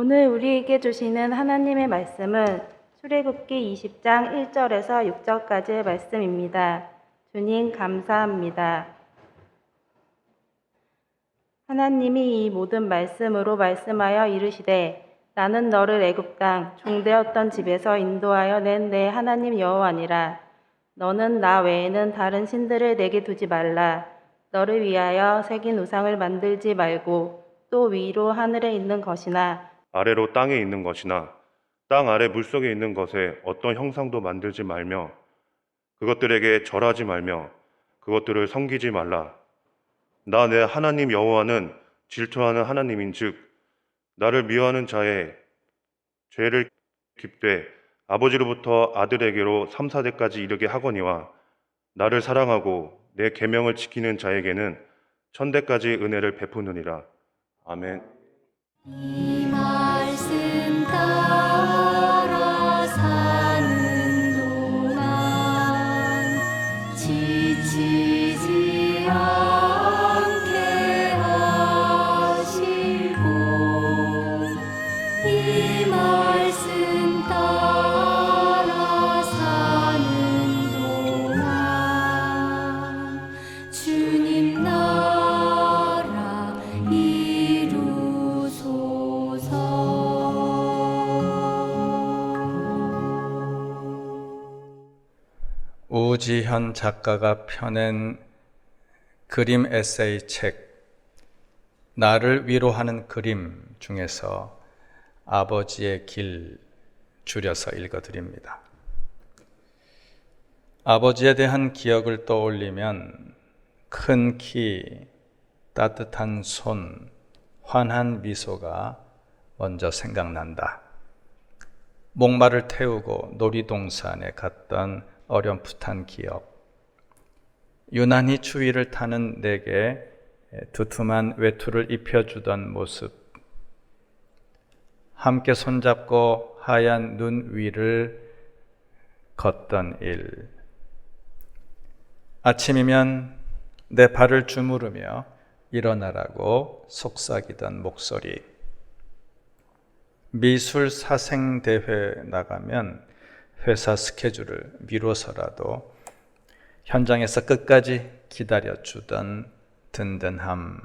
오늘 우리에게 주시는 하나님의 말씀은 출애굽기 20장 1절에서 6절까지의 말씀입니다. 주님 감사합니다. 하나님이 이 모든 말씀으로 말씀하여 이르시되 나는 너를 애굽 땅 종되었던 집에서 인도하여 낸 내 하나님 여호와니라. 너는 나 외에는 다른 신들을 내게 두지 말라. 너를 위하여 새긴 우상을 만들지 말고 또 위로 하늘에 있는 것이나 아래로 땅에 있는 것이나 땅 아래 물속에 있는 것에 어떤 형상도 만들지 말며 그것들에게 절하지 말며 그것들을 섬기지 말라. 나 내 하나님 여호와는 질투하는 하나님인즉 나를 미워하는 자의 죄를 깁되 아버지로부터 아들에게로 3, 4대까지 이르게 하거니와 나를 사랑하고 내 계명을 지키는 자에게는 1000대까지 은혜를 베푸느니라. 아멘. 이 말씀 따라 사는 동안 지치지 않게 하시고 이 말씀 따라 사는 동안 주님 나라 우지현 작가가 펴낸 그림 에세이 책 나를 위로하는 그림 중에서 아버지의 길 줄여서 읽어드립니다. 아버지에 대한 기억을 떠올리면 큰 키, 따뜻한 손, 환한 미소가 먼저 생각난다. 목마를 태우고 놀이동산에 갔던 어렴풋한 기억, 유난히 추위를 타는 내게 두툼한 외투를 입혀주던 모습, 함께 손잡고 하얀 눈 위를 걷던 일, 아침이면 내 발을 주무르며 일어나라고 속삭이던 목소리, 미술 사생대회 나가면 회사 스케줄을 미뤄서라도 현장에서 끝까지 기다려주던 든든함,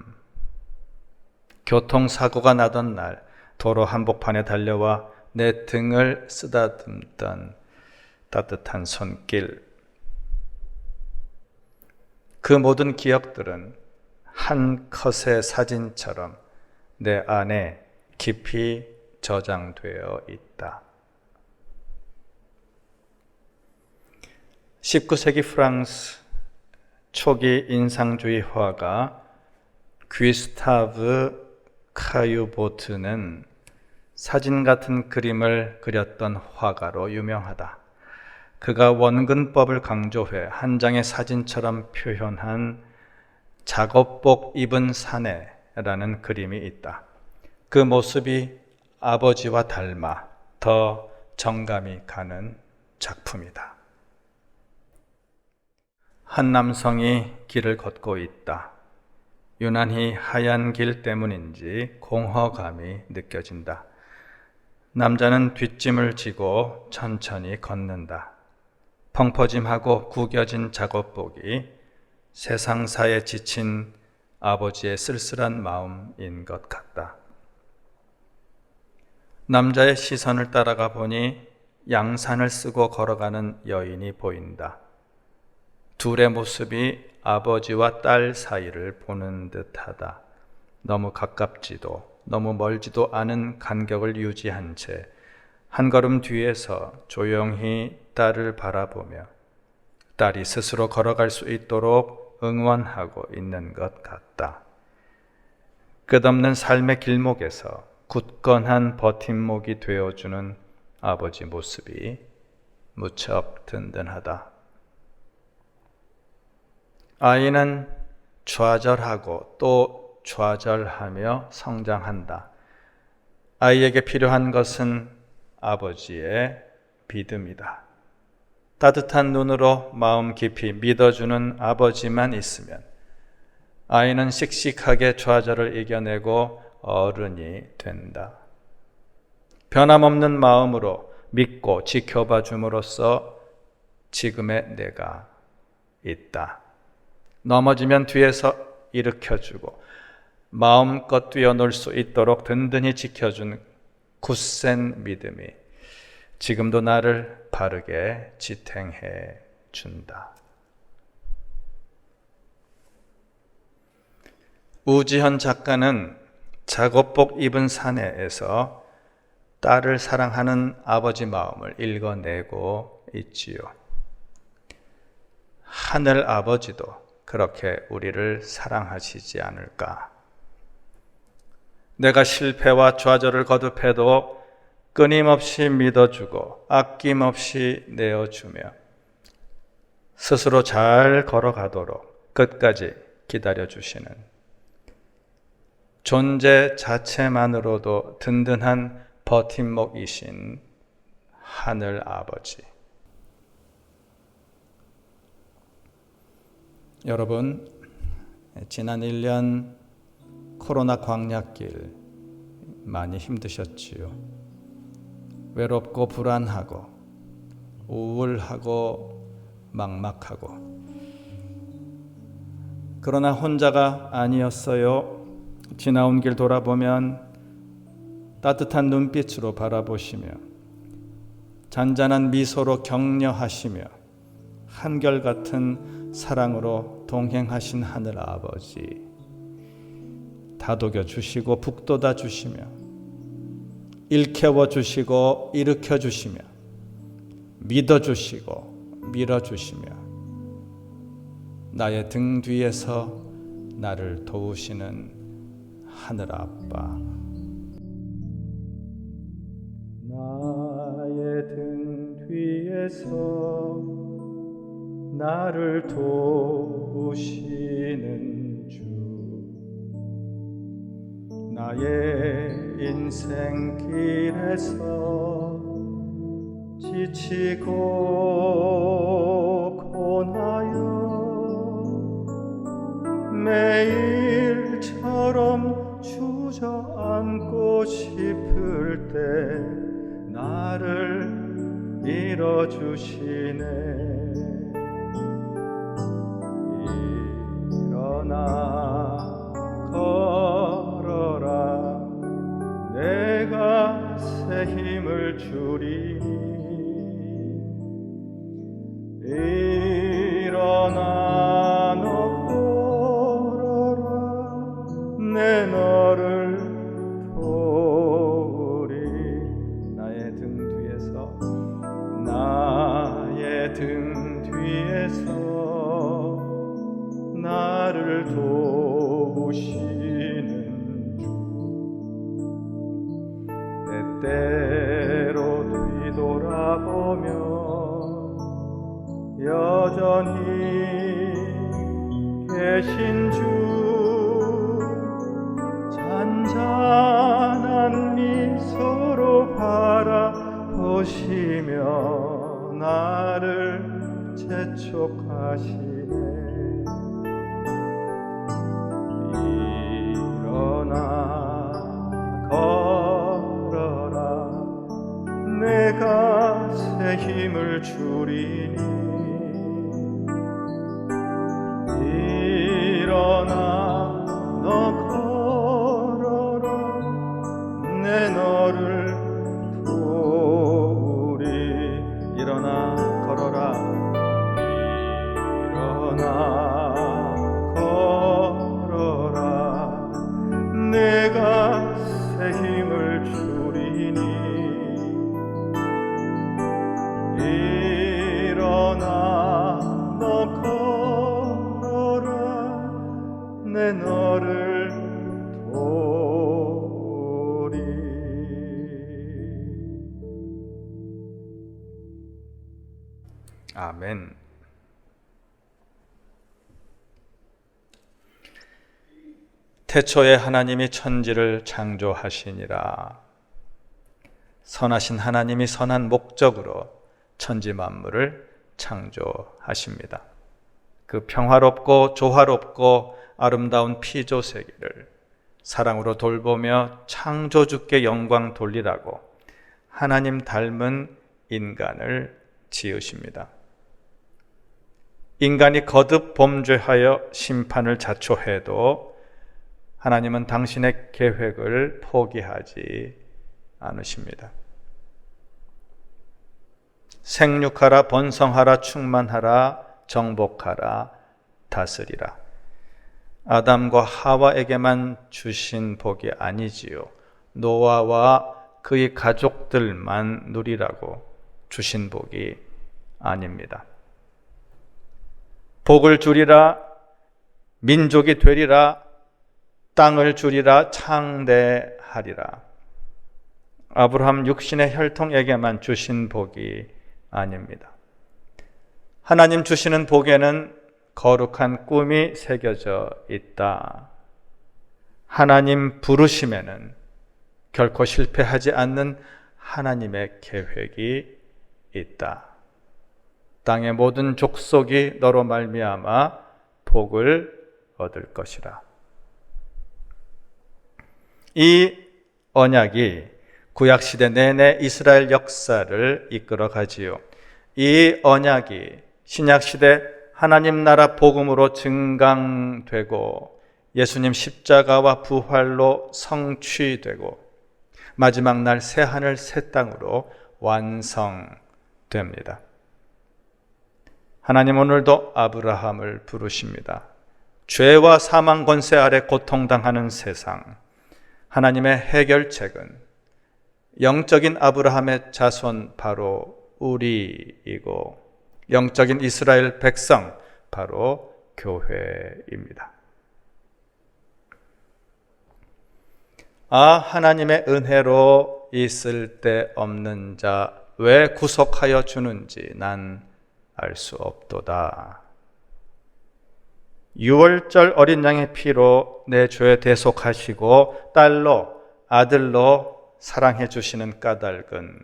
교통사고가 나던 날 도로 한복판에 달려와 내 등을 쓰다듬던 따뜻한 손길, 그 모든 기억들은 한 컷의 사진처럼 내 안에 깊이 저장되어 있다. 19세기 프랑스 초기 인상주의 화가 귀스타브 카유보트는 사진 같은 그림을 그렸던 화가로 유명하다. 그가 원근법을 강조해 한 장의 사진처럼 표현한 작업복 입은 사내라는 그림이 있다. 그 모습이 아버지와 닮아 더 정감이 가는 작품이다. 한 남성이 길을 걷고 있다. 유난히 하얀 길 때문인지 공허감이 느껴진다. 남자는 뒷짐을 지고 천천히 걷는다. 펑퍼짐하고 구겨진 작업복이 세상사에 지친 아버지의 쓸쓸한 마음인 것 같다. 남자의 시선을 따라가 보니 양산을 쓰고 걸어가는 여인이 보인다. 둘의 모습이 아버지와 딸 사이를 보는 듯하다. 너무 가깝지도 너무 멀지도 않은 간격을 유지한 채 한 걸음 뒤에서 조용히 딸을 바라보며 딸이 스스로 걸어갈 수 있도록 응원하고 있는 것 같다. 끝없는 삶의 길목에서 굳건한 버팀목이 되어주는 아버지 모습이 무척 든든하다. 아이는 좌절하고 또 좌절하며 성장한다. 아이에게 필요한 것은 아버지의 믿음이다. 따뜻한 눈으로 마음 깊이 믿어주는 아버지만 있으면 아이는 씩씩하게 좌절을 이겨내고 어른이 된다. 변함없는 마음으로 믿고 지켜봐 줌으로써 지금의 내가 있다. 넘어지면 뒤에서 일으켜주고 마음껏 뛰어놀 수 있도록 든든히 지켜준 굳센 믿음이 지금도 나를 바르게 지탱해 준다. 우지현 작가는 작업복 입은 사내에서 딸을 사랑하는 아버지 마음을 읽어내고 있지요. 하늘 아버지도 그렇게 우리를 사랑하시지 않을까? 내가 실패와 좌절을 거듭해도 끊임없이 믿어주고 아낌없이 내어주며 스스로 잘 걸어가도록 끝까지 기다려주시는 존재 자체만으로도 든든한 버팀목이신 하늘 아버지. 여러분, 지난 1년 코로나 광약길 많이 힘드셨지요. 외롭고 불안하고 우울하고 막막하고, 그러나 혼자가 아니었어요. 지나온 길 돌아보면 따뜻한 눈빛으로 바라보시며 잔잔한 미소로 격려하시며 한결같은 사랑으로 동행하신 하늘 아버지, 다독여 주시고 북돋아 주시며 일깨워 주시고 일으켜 주시며 믿어 주시고 밀어 주시며 나의 등 뒤에서 나를 도우시는 하늘 아빠. 나의 등 뒤에서 나를 도우시는 주, 나의 인생길에서 지치고 고나여 매일처럼 주저앉고 싶을 때 나를 밀어주시네. 일어나 걸어라, 내가 새 힘을 주리니. 일어나 너 걸어라, 내 너를 도우리. 나의 등 뒤에서 나를 도우시는 주, 때때로 뒤돌아보며 여전히 계신 주, 잔잔한 미소로 바라보시며 나를 재촉하시네. 일어나 걸어라, 내가 새 힘을 주리니. 일어나 너 걸어라, 내 너를 도우리. 일어나 걸어라, 일어나 걸어라, 내가 새 힘을 주리니. 일어나 너 걸어라, 내 너를 도우리. 아멘. 태초에 하나님이 천지를 창조하시니라. 선하신 하나님이 선한 목적으로 천지 만물을 창조하십니다. 그 평화롭고 조화롭고 아름다운 피조 세계를 사랑으로 돌보며 창조주께 영광 돌리라고 하나님 닮은 인간을 지으십니다. 인간이 거듭 범죄하여 심판을 자초해도 하나님은 당신의 계획을 포기하지 않으십니다. 생육하라, 번성하라, 충만하라, 정복하라, 다스리라. 아담과 하와에게만 주신 복이 아니지요. 노아와 그의 가족들만 누리라고 주신 복이 아닙니다. 복을 주리라, 민족이 되리라, 땅을 주리라, 창대하리라. 아브라함 육신의 혈통에게만 주신 복이 아닙니다. 하나님 주시는 복에는 거룩한 꿈이 새겨져 있다. 하나님 부르심에는 결코 실패하지 않는 하나님의 계획이 있다. 땅의 모든 족속이 너로 말미암아 복을 얻을 것이라. 이 언약이 구약시대 내내 이스라엘 역사를 이끌어 가지요. 이 언약이 신약시대 하나님 나라 복음으로 증강되고 예수님 십자가와 부활로 성취되고 마지막 날 새하늘 새 땅으로 완성됩니다. 하나님 오늘도 아브라함을 부르십니다. 죄와 사망 권세 아래 고통당하는 세상, 하나님의 해결책은 영적인 아브라함의 자손 바로 우리이고 영적인 이스라엘 백성 바로 교회입니다. 하나님의 은혜로 있을 데 없는 자 왜 구속하여 주는지 난 알 수 없도다. 유월절 어린 양의 피로 내 죄 대속하시고 딸로 아들로 사랑해 주시는 까닭은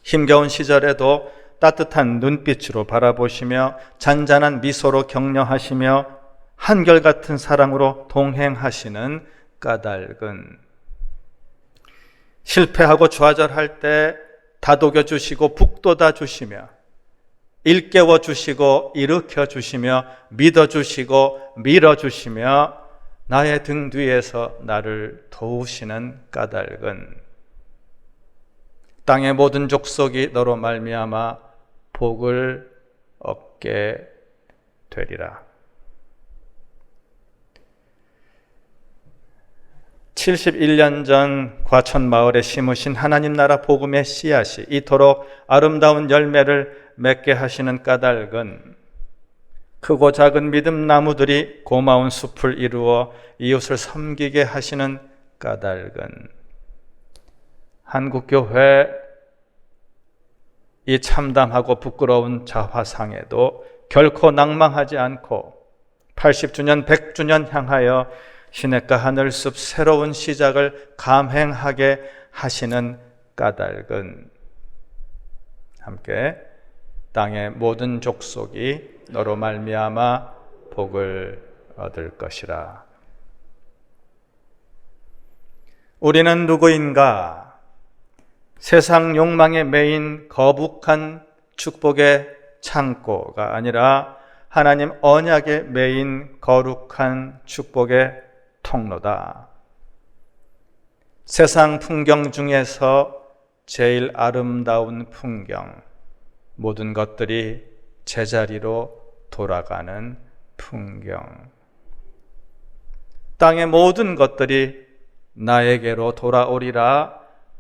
힘겨운 시절에도 따뜻한 눈빛으로 바라보시며 잔잔한 미소로 격려하시며 한결같은 사랑으로 동행하시는 까닭은 실패하고 좌절할 때 다독여 주시고 북돋아 주시며 일깨워 주시고 일으켜 주시며 믿어 주시고 밀어 주시며 나의 등 뒤에서 나를 도우시는 까닭은 땅의 모든 족속이 너로 말미암아 복을 얻게 되리라. 71년 전 과천 마을에 심으신 하나님 나라 복음의 씨앗이 이토록 아름다운 열매를 맺게 하시는 까닭은 크고 작은 믿음 나무들이 고마운 숲을 이루어 이웃을 섬기게 하시는 까닭은 한국교회 이 참담하고 부끄러운 자화상에도 결코 낭망하지 않고 80주년, 100주년 향하여 시냇가 하늘숲 새로운 시작을 감행하게 하시는 까닭은 함께 땅의 모든 족속이 너로 말미암아 복을 얻을 것이라. 우리는 누구인가? 세상 욕망에 매인 거북한 축복의 창고가 아니라 하나님 언약에 매인 거룩한 축복의 통로다. 세상 풍경 중에서 제일 아름다운 풍경, 모든 것들이 제자리로 돌아가는 풍경. 땅의 모든 것들이 나에게로 돌아오리라.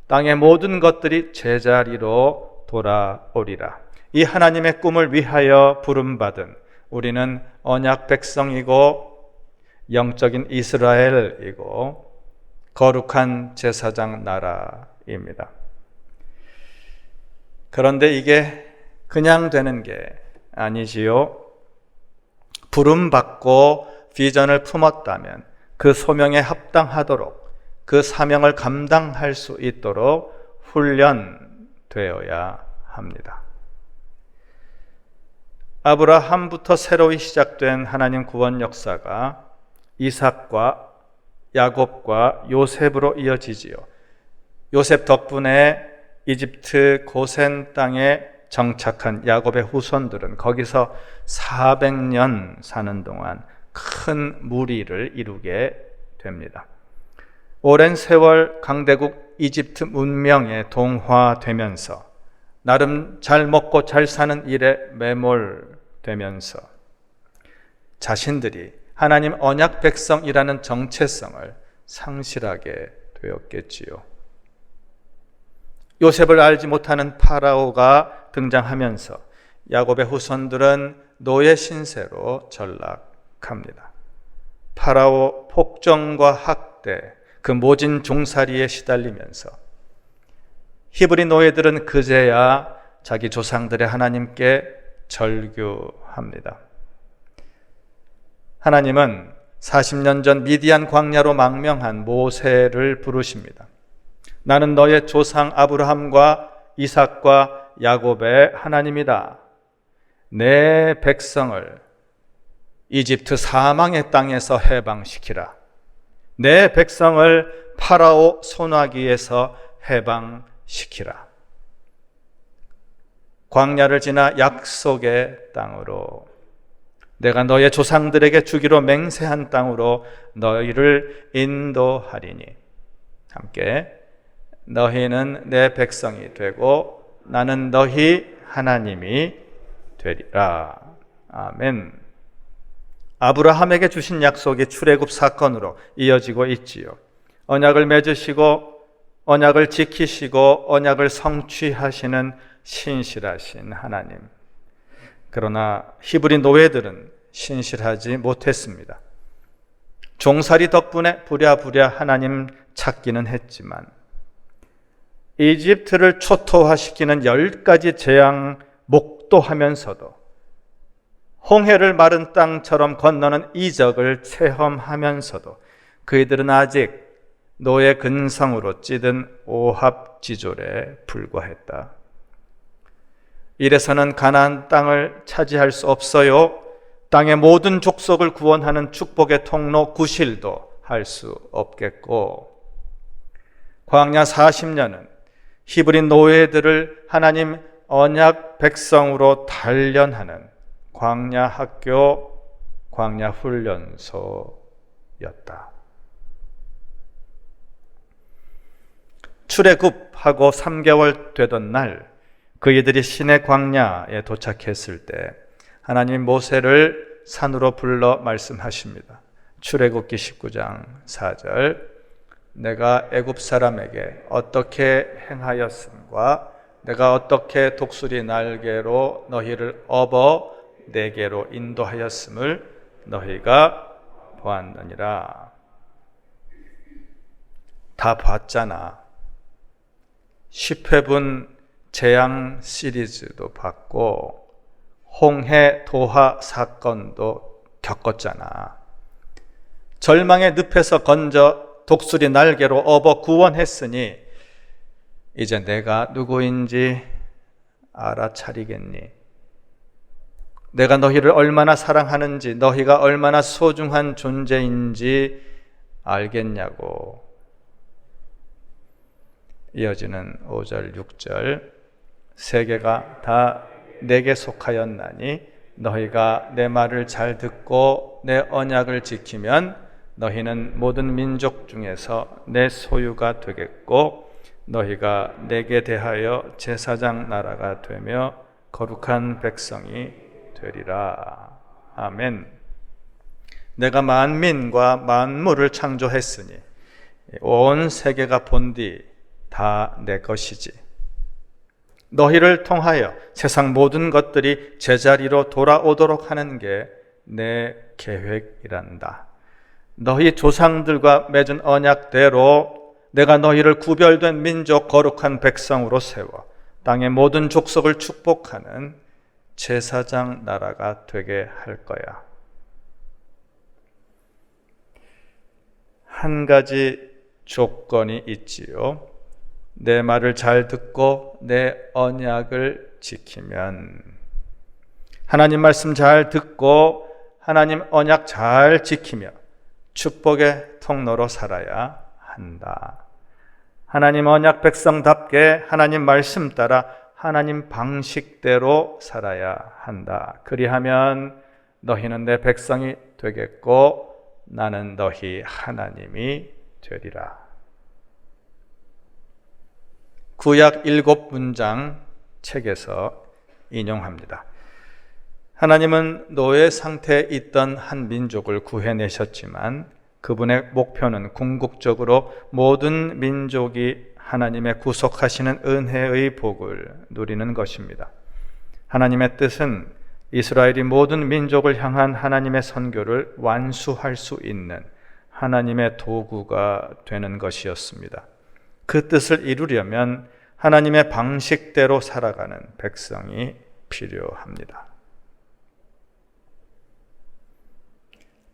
땅의 모든 것들이 제자리로 돌아오리라. 이 하나님의 꿈을 위하여 부름받은 우리는 언약 백성이고 영적인 이스라엘이고 거룩한 제사장 나라입니다. 그런데 이게 그냥 되는 게 아니지요. 부름받고 비전을 품었다면 그 소명에 합당하도록 그 사명을 감당할 수 있도록 훈련되어야 합니다. 아브라함부터 새로이 시작된 하나님 구원 역사가 이삭과 야곱과 요셉으로 이어지지요. 요셉 덕분에 이집트 고센 땅에 정착한 야곱의 후손들은 거기서 400년 사는 동안 큰 무리를 이루게 됩니다. 오랜 세월 강대국 이집트 문명에 동화되면서 나름 잘 먹고 잘 사는 일에 매몰되면서 자신들이 하나님 언약 백성이라는 정체성을 상실하게 되었겠지요. 요셉을 알지 못하는 파라오가 등장하면서 야곱의 후손들은 노예 신세로 전락합니다. 파라오 폭정과 학대, 그 모진 종살이에 시달리면서 히브리 노예들은 그제야 자기 조상들의 하나님께 절규합니다. 하나님은 40년 전 미디안 광야로 망명한 모세를 부르십니다. 나는 너의 조상 아브라함과 이삭과 야곱의 하나님이다. 내 백성을 이집트 사망의 땅에서 해방시키라. 내 백성을 파라오 손아귀에서 해방시키라. 광야를 지나 약속의 땅으로, 내가 너의 조상들에게 주기로 맹세한 땅으로 너희를 인도하리니 함께 너희는 내 백성이 되고 나는 너희 하나님이 되리라. 아멘. 아브라함에게 주신 약속이 출애굽 사건으로 이어지고 있지요. 언약을 맺으시고 언약을 지키시고 언약을 성취하시는 신실하신 하나님. 그러나 히브리 노예들은 신실하지 못했습니다. 종살이 덕분에 부랴부랴 하나님 찾기는 했지만 이집트를 초토화시키는 10가지 재앙 목도하면서도 홍해를 마른 땅처럼 건너는 이적을 체험하면서도 그이들은 아직 노예 근성으로 찌든 오합지졸에 불과했다. 이래서는 가나안 땅을 차지할 수 없어요. 땅의 모든 족속을 구원하는 축복의 통로 구실도 할 수 없겠고, 광야 40년은 히브리 노예들을 하나님 언약 백성으로 단련하는 광야 학교, 광야 훈련소였다. 출애굽하고 3개월 되던 날 그이들이 시내 광야에 도착했을 때 하나님 모세를 산으로 불러 말씀하십니다. 출애굽기 19장 4절, 내가 애굽 사람에게 어떻게 행하였음과 내가 어떻게 독수리 날개로 너희를 업어 내게로 인도하였음을 너희가 보았느니라. 다 봤잖아. 10회분 재앙 시리즈도 봤고 홍해 도하 사건도 겪었잖아. 절망의 늪에서 건져 독수리 날개로 업어 구원했으니 이제 내가 누구인지 알아차리겠니? 내가 너희를 얼마나 사랑하는지, 너희가 얼마나 소중한 존재인지 알겠냐고. 이어지는 5절 6절, 세계가 다 내게 속하였나니 너희가 내 말을 잘 듣고 내 언약을 지키면 너희는 모든 민족 중에서 내 소유가 되겠고 너희가 내게 대하여 제사장 나라가 되며 거룩한 백성이 되리라. 아멘. 내가 만민과 만물을 창조했으니 온 세계가 본디 다 내 것이지. 너희를 통하여 세상 모든 것들이 제자리로 돌아오도록 하는 게 내 계획이란다. 너희 조상들과 맺은 언약대로 내가 너희를 구별된 민족 거룩한 백성으로 세워 땅의 모든 족속을 축복하는 제사장 나라가 되게 할 거야. 한 가지 조건이 있지요. 내 말을 잘 듣고 내 언약을 지키면, 하나님 말씀 잘 듣고 하나님 언약 잘 지키며 축복의 통로로 살아야 한다. 하나님 언약 백성답게 하나님 말씀 따라 하나님 방식대로 살아야 한다. 그리하면 너희는 내 백성이 되겠고 나는 너희 하나님이 되리라. 구약 7문장 책에서 인용합니다. 하나님은 노예 상태에 있던 한 민족을 구해내셨지만 그분의 목표는 궁극적으로 모든 민족이 하나님의 구속하시는 은혜의 복을 누리는 것입니다. 하나님의 뜻은 이스라엘이 모든 민족을 향한 하나님의 선교를 완수할 수 있는 하나님의 도구가 되는 것이었습니다. 그 뜻을 이루려면 하나님의 방식대로 살아가는 백성이 필요합니다.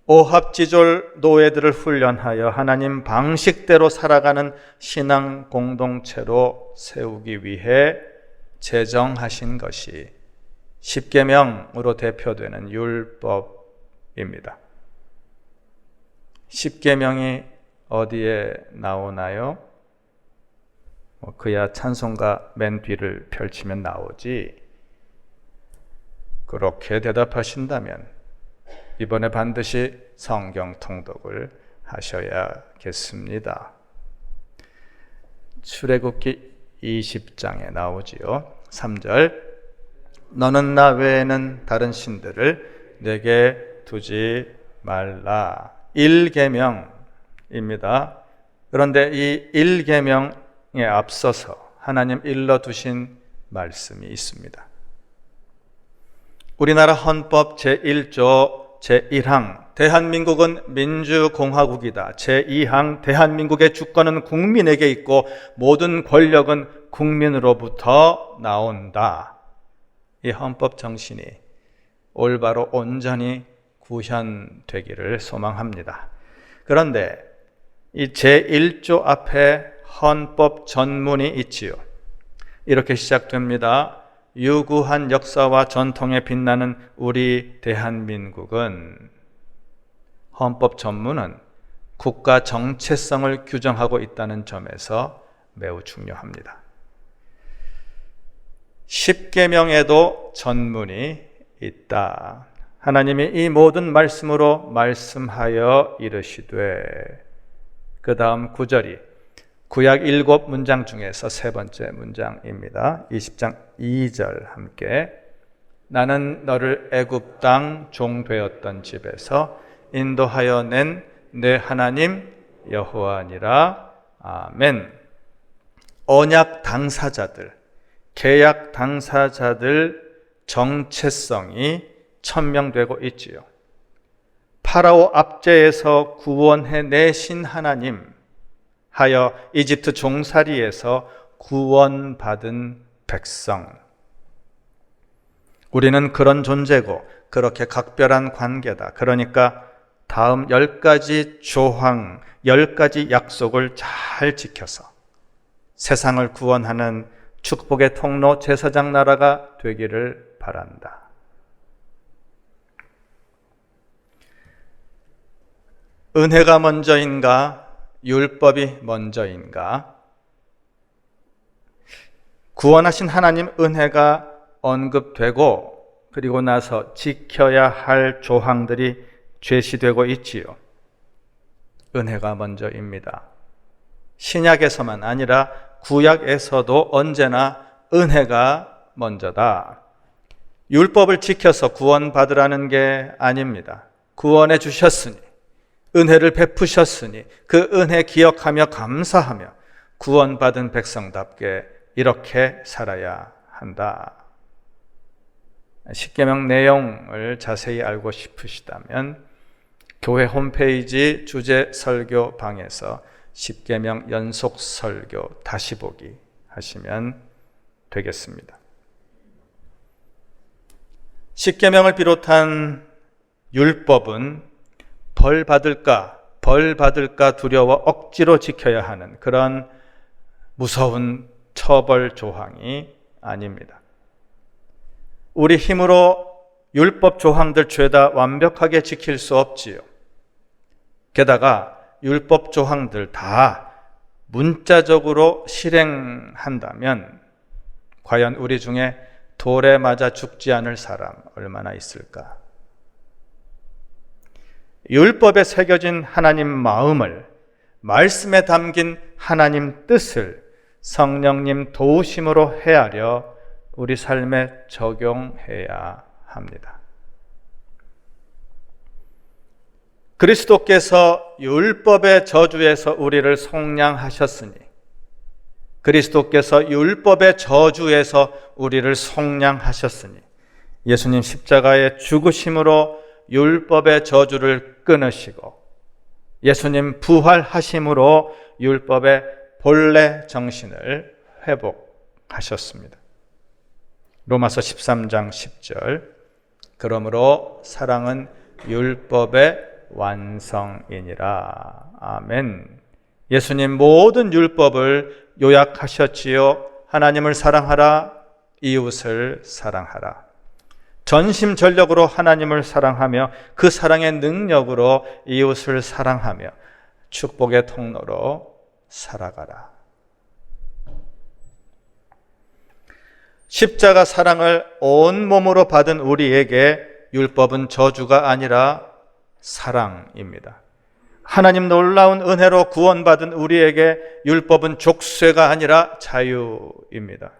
오합지졸 노예들을 훈련하여 하나님 방식대로 살아가는 신앙 공동체로 세우기 위해 제정하신 것이 십계명으로 대표되는 율법입니다. 십계명이 어디에 나오나요? 그야 찬송가 맨 뒤를 펼치면 나오지. 그렇게 대답하신다면 이번에 반드시 성경 통독을 하셔야겠습니다. 출애굽기 20장에 나오지요. 3절 너는 나 외에는 다른 신들을 내게 두지 말라. 1계명입니다. 그런데 이 1계명에 앞서서 하나님 일러두신 말씀이 있습니다. 우리나라 헌법 제1조 제1항 대한민국은 민주공화국이다. 제2항 대한민국의 주권은 국민에게 있고 모든 권력은 국민으로부터 나온다. 이 헌법 정신이 올바로 온전히 구현되기를 소망합니다. 그런데 이 제1조 앞에 헌법 전문이 있지요. 이렇게 시작됩니다. 유구한 역사와 전통에 빛나는 우리 대한민국은 헌법 전문은 국가 정체성을 규정하고 있다는 점에서 매우 중요합니다. 십계명에도 전문이 있다. 하나님이 이 모든 말씀으로 말씀하여 이르시되 그 다음 9절이 구약 7문장 중에서 세 번째 문장입니다. 20장 2절 함께 나는 너를 애굽 땅 종 되었던 집에서 인도하여 낸 내 하나님 여호와니라. 아멘. 언약 당사자들, 계약 당사자들 정체성이 천명되고 있지요. 파라오 압제에서 구원해 내신 하나님 하여 이집트 종살이에서 구원받은 백성. 우리는 그런 존재고 그렇게 각별한 관계다. 그러니까 다음 10가지 조항, 10가지 약속을 잘 지켜서 세상을 구원하는 축복의 통로 제사장 나라가 되기를 바란다. 은혜가 먼저인가? 율법이 먼저인가? 구원하신 하나님 은혜가 언급되고 그리고 나서 지켜야 할 조항들이 제시되고 있지요. 은혜가 먼저입니다. 신약에서만 아니라 구약에서도 언제나 은혜가 먼저다. 율법을 지켜서 구원받으라는 게 아닙니다. 구원해 주셨으니, 은혜를 베푸셨으니 그 은혜 기억하며 감사하며 구원받은 백성답게 이렇게 살아야 한다. 십계명 내용을 자세히 알고 싶으시다면 교회 홈페이지 주제 설교 방에서 십계명 연속 설교 다시 보기 하시면 되겠습니다. 십계명을 비롯한 율법은 벌 받을까 두려워 억지로 지켜야 하는 그런 무서운 처벌 조항이 아닙니다. 우리 힘으로 율법 조항들 죄다 완벽하게 지킬 수 없지요. 게다가 율법 조항들 다 문자적으로 실행한다면 과연 우리 중에 돌에 맞아 죽지 않을 사람 얼마나 있을까? 율법에 새겨진 하나님 마음을, 말씀에 담긴 하나님 뜻을 성령님 도우심으로 헤아려 우리 삶에 적용해야 합니다. 그리스도께서 율법의 저주에서 우리를 속량하셨으니, 그리스도께서 율법의 저주에서 우리를 속량하셨으니, 예수님 십자가의 죽으심으로 율법의 저주를 끊으시고 예수님 부활하심으로 율법의 본래 정신을 회복하셨습니다. 로마서 13장 10절, 그러므로 사랑은 율법의 완성이니라. 아멘. 예수님 모든 율법을 요약하셨지요. 하나님을 사랑하라, 이웃을 사랑하라. 전심전력으로 하나님을 사랑하며 그 사랑의 능력으로 이웃을 사랑하며 축복의 통로로 살아가라. 십자가 사랑을 온몸으로 받은 우리에게 율법은 저주가 아니라 사랑입니다. 하나님 놀라운 은혜로 구원받은 우리에게 율법은 족쇄가 아니라 자유입니다.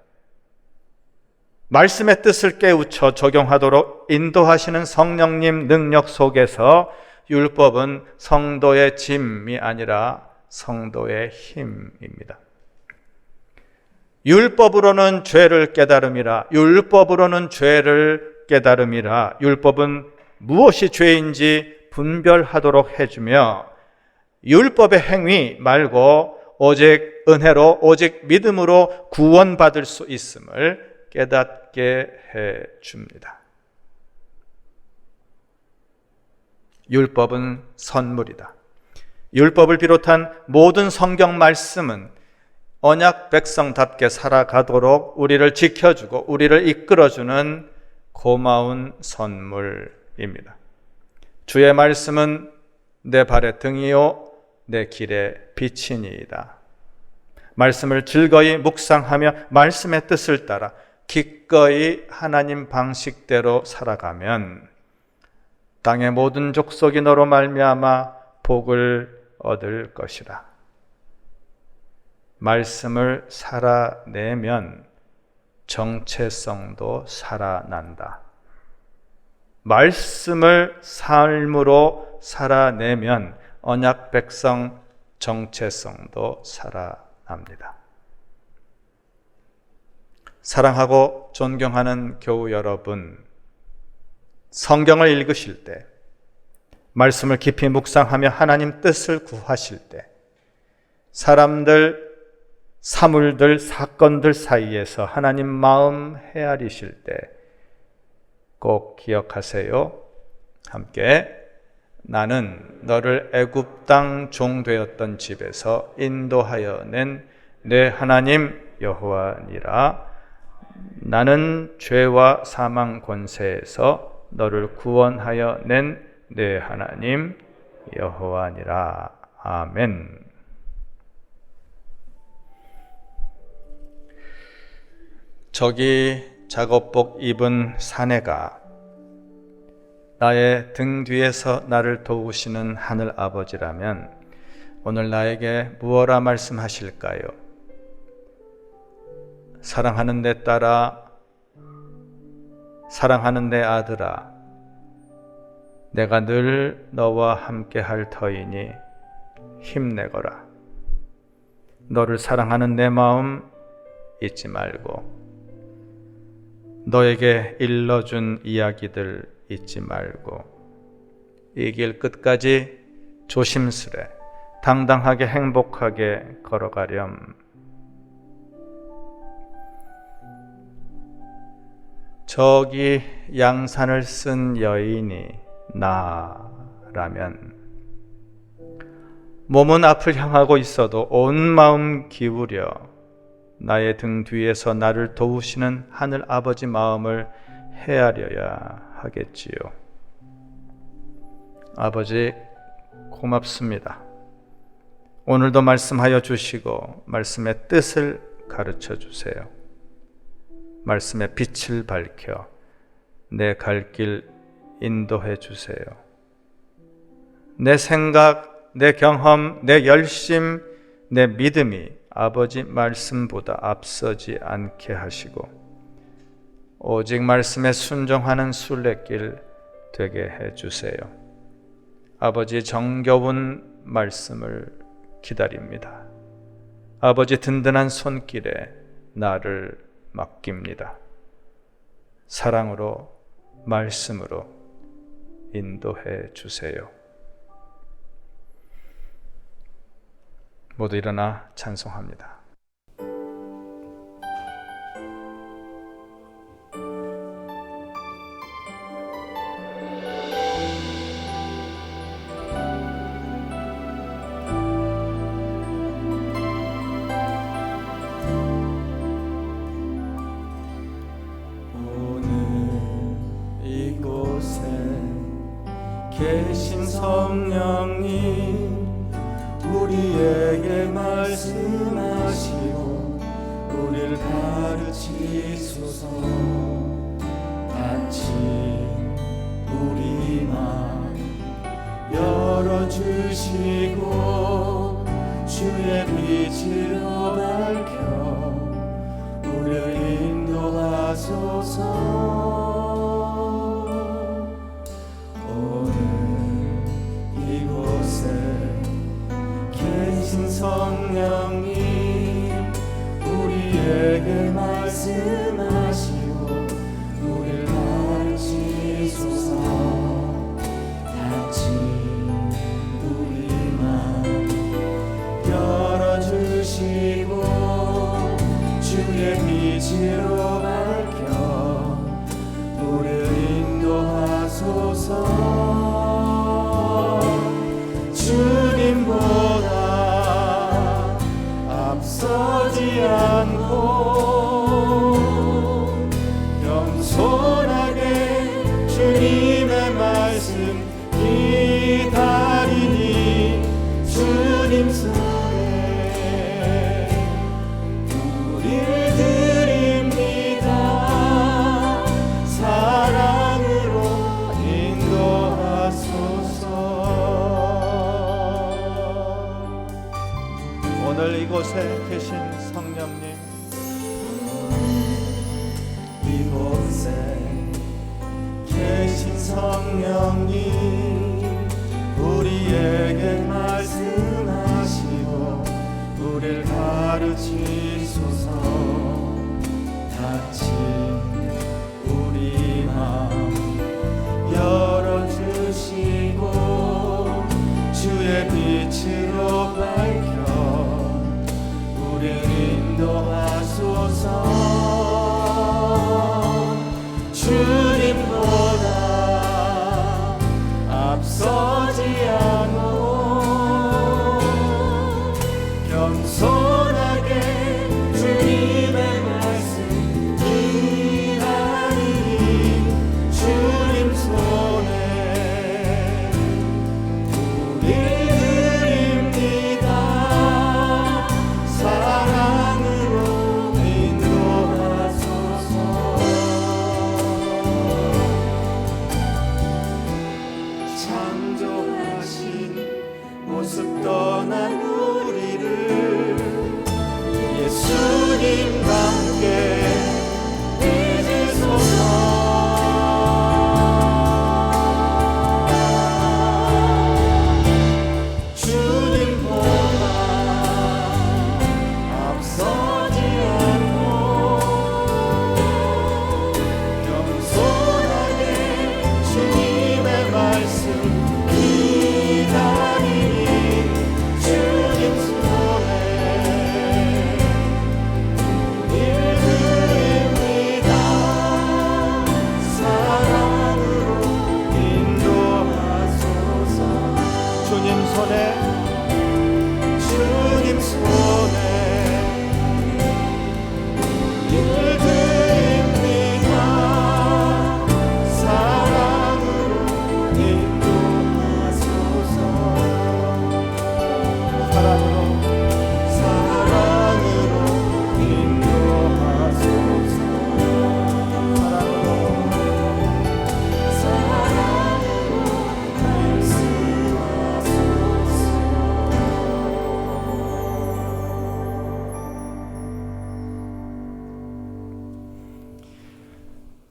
말씀의 뜻을 깨우쳐 적용하도록 인도하시는 성령님 능력 속에서 율법은 성도의 짐이 아니라 성도의 힘입니다. 율법으로는 죄를 깨달음이라, 율법으로는 죄를 깨달음이라. 율법은 무엇이 죄인지 분별하도록 해주며 율법의 행위 말고 오직 은혜로, 오직 믿음으로 구원받을 수 있음을 깨닫게 해줍니다. 율법은 선물이다. 율법을 비롯한 모든 성경 말씀은 언약 백성답게 살아가도록 우리를 지켜주고 우리를 이끌어주는 고마운 선물입니다. 주의 말씀은 내 발의 등이요 내 길의 빛이니이다. 말씀을 즐거이 묵상하며 말씀의 뜻을 따라 기꺼이 하나님 방식대로 살아가면 땅의 모든 족속이 너로 말미암아 복을 얻을 것이라. 말씀을 살아내면 정체성도 살아난다. 말씀을 삶으로 살아내면 언약 백성 정체성도 살아납니다. 사랑하고 존경하는 교우 여러분, 성경을 읽으실 때, 말씀을 깊이 묵상하며 하나님 뜻을 구하실 때, 사람들, 사물들, 사건들 사이에서 하나님 마음 헤아리실 때 꼭 기억하세요. 함께, 나는 너를 애굽 땅 종되었던 집에서 인도하여 낸 내 하나님 여호와니라. 나는 죄와 사망 권세에서 너를 구원하여 낸 내 하나님 여호와니라. 아멘. 저기 작업복 입은 사내가 나의 등 뒤에서 나를 도우시는 하늘 아버지라면 오늘 나에게 무엇라 말씀하실까요? 사랑하는 내 딸아, 사랑하는 내 아들아, 내가 늘 너와 함께 할 터이니 힘내거라. 너를 사랑하는 내 마음 잊지 말고, 너에게 일러준 이야기들 잊지 말고, 이 길 끝까지 조심스레 당당하게 행복하게 걸어가렴. 저기 양산을 쓴 여인이 나라면 몸은 앞을 향하고 있어도 온 마음 기울여 나의 등 뒤에서 나를 도우시는 하늘 아버지 마음을 헤아려야 하겠지요. 아버지 고맙습니다. 오늘도 말씀하여 주시고 말씀의 뜻을 가르쳐 주세요. 말씀의 빛을 밝혀 내 갈 길 인도해 주세요. 내 생각, 내 경험, 내 열심, 내 믿음이 아버지 말씀보다 앞서지 않게 하시고 오직 말씀에 순종하는 순례길 되게 해 주세요. 아버지 정겨운 말씀을 기다립니다. 아버지 든든한 손길에 나를 맡깁니다. 사랑으로 말씀으로 인도해 주세요. 모두 일어나 찬송합니다. 계신 성령님 우리에게 말씀하시고 우리를 가르치소서. 닫힌 우리 맘 열어주시고 주의 빛으로 밝혀 우리를 인도하소서. 계신 성령님 우리에게 말씀하시고 우리를 가르치소서. 닫힌 우리 맘 열어주시고 주의 빛으로 밝혀 우리를 인도하소서. 주님보다 앞서지 않고 겸손하게 주님의 말씀 기다리니 주님 손에 우리를 드립니다. 사랑으로 인도하소서. 오늘 이곳에 계신 성령님, 이곳에 계신 성령님 우리에게 말씀하시고 우리를 가르치소서. 닫힌 우리 맘 열어주시고 주의 빛으로 밝혀 우리를 인도하소서. 주님보다 앞서지 않고 겸손하게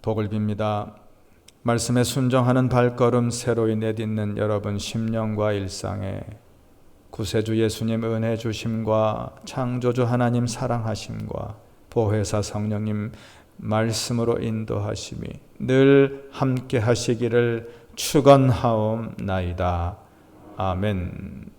복을 빕니다. 말씀에 순종하는 발걸음 새로이 내딛는 여러분 심령과 일상에 구세주 예수님 은혜 주심과 창조주 하나님 사랑하심과 보혜사 성령님 말씀으로 인도하심이 늘 함께 하시기를 축원하옵나이다. 아멘.